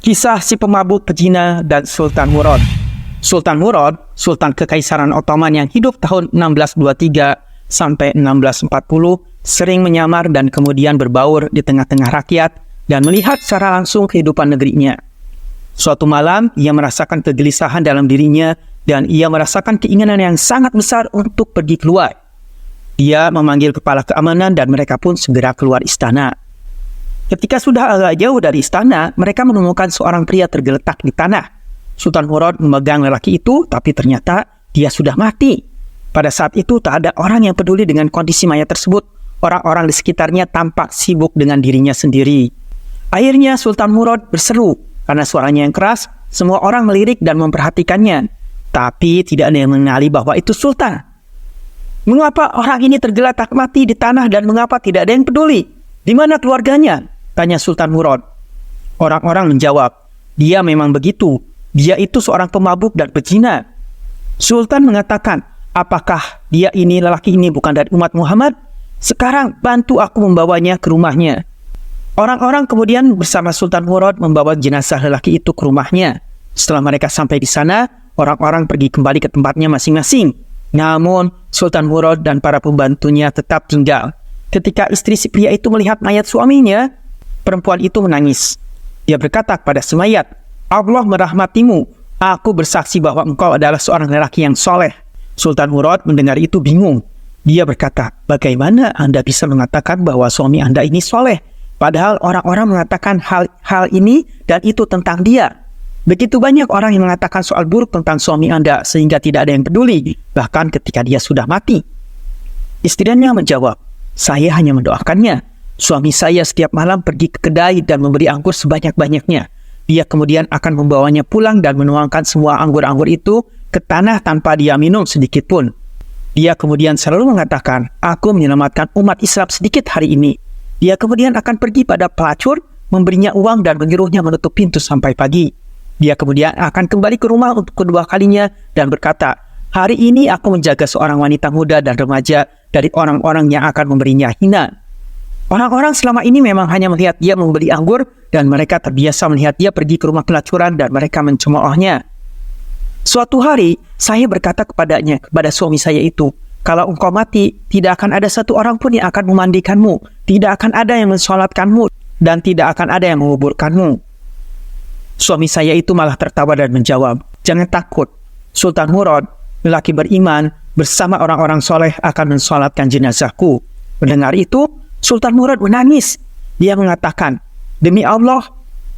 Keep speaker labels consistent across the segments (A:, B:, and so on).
A: Kisah si pemabuk pezina dan Sultan Murad. Sultan Murad, Sultan Kekaisaran Ottoman yang hidup tahun 1623 sampai 1640, sering menyamar dan kemudian berbaur di tengah-tengah rakyat dan melihat secara langsung kehidupan negerinya. Suatu malam, ia merasakan kegelisahan dalam dirinya dan ia merasakan keinginan yang sangat besar untuk pergi keluar. Ia memanggil kepala keamanan dan mereka pun segera keluar istana. Ketika sudah agak jauh dari istana, mereka menemukan seorang pria tergeletak di tanah. Sultan Murad memegang lelaki itu, tapi ternyata dia sudah mati. Pada saat itu tak ada orang yang peduli dengan kondisi mayat tersebut. Orang-orang di sekitarnya tampak sibuk dengan dirinya sendiri. Akhirnya Sultan Murad berseru. Karena suaranya yang keras, semua orang melirik dan memperhatikannya. Tapi tidak ada yang mengenali bahwa itu Sultan. Mengapa orang ini tergeletak mati di tanah dan mengapa tidak ada yang peduli? Di mana keluarganya? Tanya Sultan Murad. Orang-orang menjawab, dia memang begitu. Dia itu seorang pemabuk dan pezina. Sultan mengatakan, apakah lelaki ini bukan dari umat Muhammad? Sekarang bantu aku membawanya ke rumahnya. Orang-orang kemudian bersama Sultan Murad membawa jenazah lelaki itu ke rumahnya. Setelah mereka sampai di sana, orang-orang pergi kembali ke tempatnya masing-masing. Namun, Sultan Murad dan para pembantunya tetap tinggal. Ketika istri si pria itu melihat mayat suaminya, perempuan itu menangis. Dia berkata kepada si mayat, Allah merahmatimu. Aku bersaksi bahwa engkau adalah seorang lelaki yang soleh. Sultan Murad mendengar itu bingung. Dia berkata, bagaimana Anda bisa mengatakan bahwa suami Anda ini soleh? Padahal orang-orang mengatakan hal ini dan itu tentang dia. Begitu banyak orang yang mengatakan soal buruk tentang suami Anda sehingga tidak ada yang peduli, bahkan ketika dia sudah mati. Istrinya menjawab, saya hanya mendoakannya. Suami saya setiap malam pergi ke kedai dan memberi anggur sebanyak-banyaknya. Dia kemudian akan membawanya pulang dan menuangkan semua anggur-anggur itu ke tanah tanpa dia minum sedikit pun. Dia kemudian selalu mengatakan, aku menyelamatkan umat Islam sedikit hari ini. Dia kemudian akan pergi pada pelacur, memberinya uang dan menyuruhnya menutup pintu sampai pagi. Dia kemudian akan kembali ke rumah untuk kedua kalinya dan berkata, hari ini aku menjaga seorang wanita muda dan remaja dari orang-orang yang akan memberinya hina. Orang-orang selama ini memang hanya melihat dia membeli anggur dan mereka terbiasa melihat dia pergi ke rumah pelacuran dan mereka mencemoohnya. Suatu hari, saya berkata kepada suami saya itu, kalau engkau mati, tidak akan ada satu orang pun yang akan memandikanmu, tidak akan ada yang mensolatkanmu, dan tidak akan ada yang menguburkanmu. Suami saya itu malah tertawa dan menjawab, jangan takut, Sultan Murad, lelaki beriman, bersama orang-orang soleh akan mensolatkan jenazahku. Mendengar itu, Sultan Murad menangis. Dia mengatakan, demi Allah,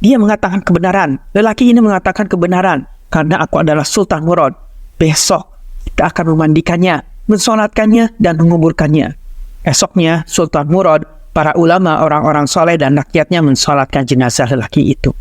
A: dia mengatakan kebenaran. Lelaki ini mengatakan kebenaran. Karena aku adalah Sultan Murad. Besok, kita akan memandikannya, mensolatkannya, dan menguburkannya. Esoknya, Sultan Murad, para ulama, orang-orang soleh, dan rakyatnya mensolatkan jenazah lelaki itu.